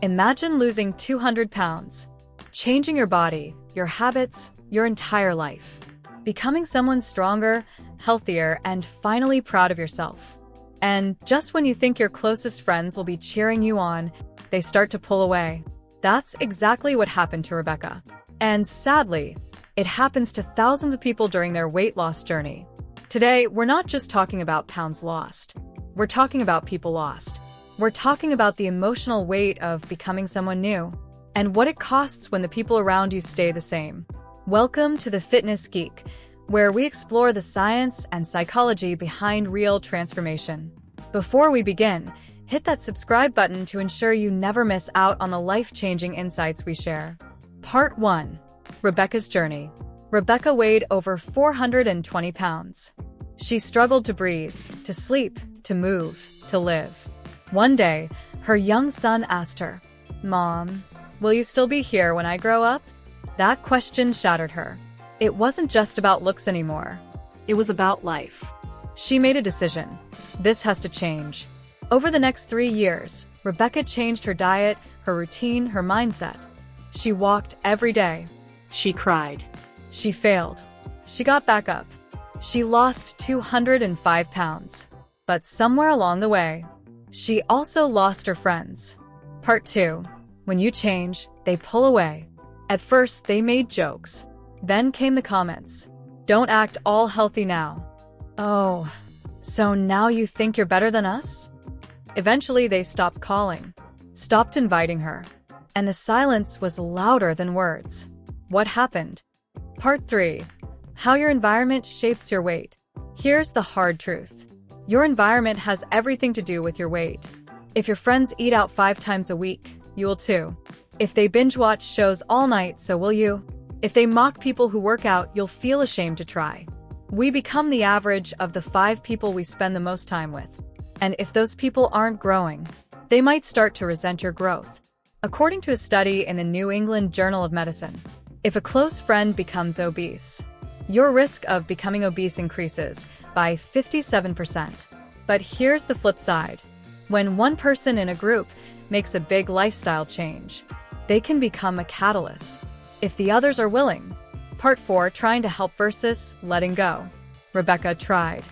Imagine losing 200 pounds, changing your body, your habits, your entire life, becoming someone stronger, healthier, and finally proud of yourself. And just when you think your closest friends will be cheering you on, they start to pull away. That's exactly what happened to Rebecca. And sadly, it happens to thousands of people during their weight loss journey. Today, we're not just talking about pounds lost. We're talking about people lost. We're talking about the emotional weight of becoming someone new, and what it costs when the people around you stay the same. Welcome to the Fitness Geek, where we explore the science and psychology behind real transformation. Before we begin, hit that subscribe button to ensure you never miss out on the life-changing insights we share. Part 1. Rebecca's Journey. Rebecca weighed over 420 pounds. She struggled to breathe, to sleep, to move, to live. One day, her young son asked her, "Mom, will you still be here when I grow up?" That question shattered her. It wasn't just about looks anymore. It was about life. She made a decision. This has to change. Over the next 3 years, Rebecca changed her diet, her routine, her mindset. She walked every day. She cried. She failed. She got back up. She lost 205 pounds. But somewhere along the way, she also lost her friends. Part 2. When you change, they pull away. At first, they made jokes. Then came the comments. "Don't act all healthy now." "Oh, so now you think you're better than us?" Eventually, they stopped calling, stopped inviting her, and the silence was louder than words. What happened? Part 3. How your environment shapes your weight. Here's the hard truth. Your environment has everything to do with your weight. If your friends eat out 5 times a week, you will too. If they binge-watch shows all night, so will you. If they mock people who work out, you'll feel ashamed to try. We become the average of the 5 people we spend the most time with. And if those people aren't growing, they might start to resent your growth. According to a study in the New England Journal of Medicine, if a close friend becomes obese, your risk of becoming obese increases by 57%. But here's the flip side. When one person in a group makes a big lifestyle change, they can become a catalyst, if the others are willing. Part 4. Trying to help versus letting go. Rebecca tried.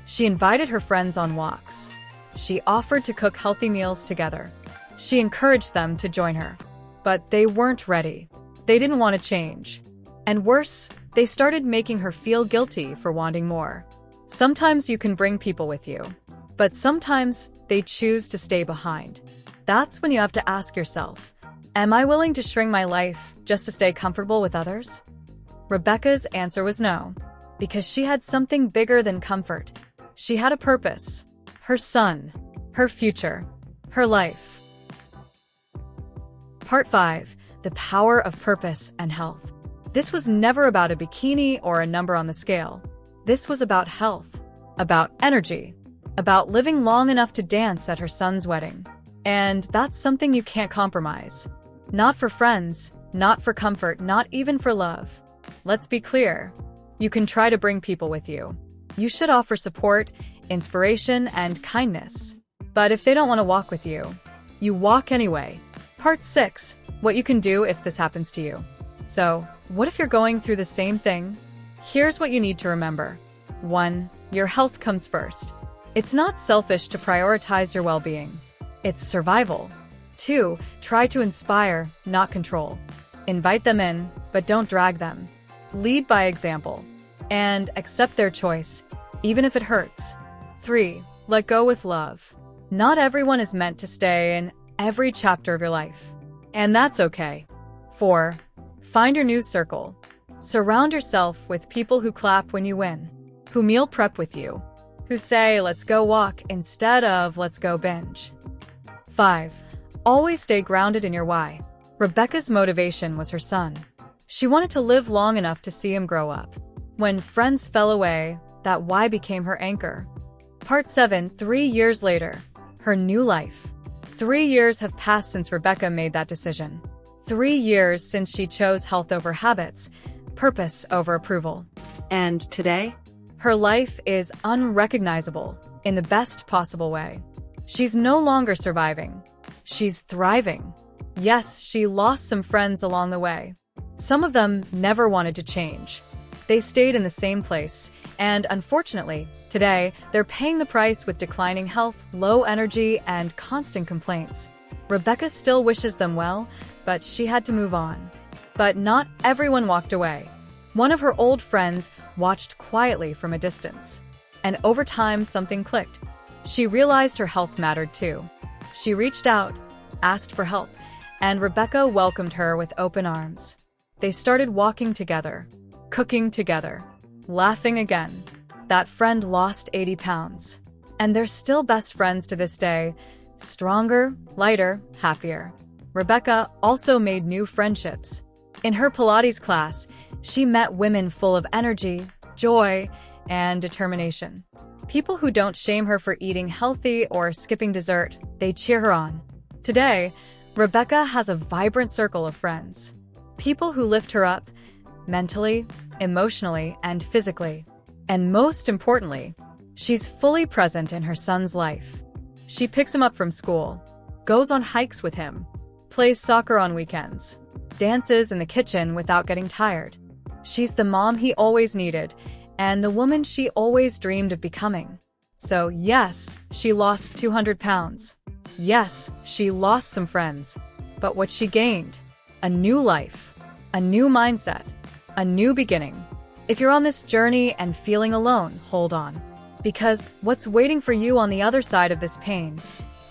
She invited her friends on walks. She offered to cook healthy meals together. She encouraged them to join her. But they weren't ready. They didn't want to change. And worse, they started making her feel guilty for wanting more. Sometimes you can bring people with you, but sometimes they choose to stay behind. That's when you have to ask yourself, am I willing to shrink my life just to stay comfortable with others? Rebecca's answer was no, because she had something bigger than comfort. She had a purpose. Her son, her future, her life. Part 5. The power of purpose and health. This was never about a bikini or a number on the scale. This was about health, about energy, about living long enough to dance at her son's wedding. And that's something you can't compromise. Not for friends, not for comfort, not even for love. Let's be clear. You can try to bring people with you. You should offer support, inspiration, and kindness. But if they don't want to walk with you, you walk anyway. Part 6. What you can do if this happens to you. So, what if you're going through the same thing? Here's what you need to remember. 1. Your health comes first. It's not selfish to prioritize your well-being. It's survival. 2. Try to inspire, not control. Invite them in, but don't drag them. Lead by example. And accept their choice, even if it hurts. 3. Let go with love. Not everyone is meant to stay in every chapter of your life. And that's okay. 4. Find your new circle. Surround yourself with people who clap when you win, who meal prep with you, who say, "Let's go walk," instead of "Let's go binge." 5. Always stay grounded in your why. Rebecca's motivation was her son. She wanted to live long enough to see him grow up. When friends fell away, that why became her anchor. Part 7. 3 years later. Her new life. 3 years have passed since Rebecca made that decision. 3 years since she chose health over habits, purpose over approval. And today? Her life is unrecognizable in the best possible way. She's no longer surviving. She's thriving. Yes, she lost some friends along the way. Some of them never wanted to change. They stayed in the same place, and unfortunately, today, they're paying the price with declining health, low energy, and constant complaints. Rebecca still wishes them well, but she had to move on. But not everyone walked away. One of her old friends watched quietly from a distance. And over time, something clicked. She realized her health mattered too. She reached out, asked for help, and Rebecca welcomed her with open arms. They started walking together, cooking together, laughing again. That friend lost 80 pounds. And they're still best friends to this day, stronger, lighter, happier. Rebecca also made new friendships. In her Pilates class, she met women full of energy, joy, and determination. People who don't shame her for eating healthy or skipping dessert, they cheer her on. Today, Rebecca has a vibrant circle of friends. People who lift her up, mentally, emotionally, and physically. And most importantly, she's fully present in her son's life. She picks him up from school, goes on hikes with him, plays soccer on weekends, dances in the kitchen without getting tired. She's the mom he always needed, and the woman she always dreamed of becoming. So yes, she lost 200 pounds. Yes, she lost some friends. But what she gained? A new life, a new mindset, a new beginning. If you're on this journey and feeling alone, hold on. Because what's waiting for you on the other side of this pain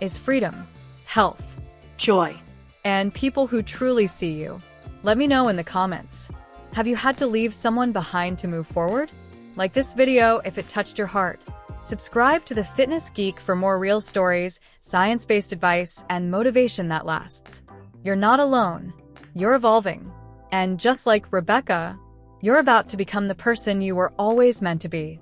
is freedom, health, joy, and people who truly see you. Let me know in the comments. Have you had to leave someone behind to move forward? Like this video if it touched your heart. Subscribe to The Fitness Geek for more real stories, science-based advice, and motivation that lasts. You're not alone. You're evolving. And just like Rebecca, you're about to become the person you were always meant to be.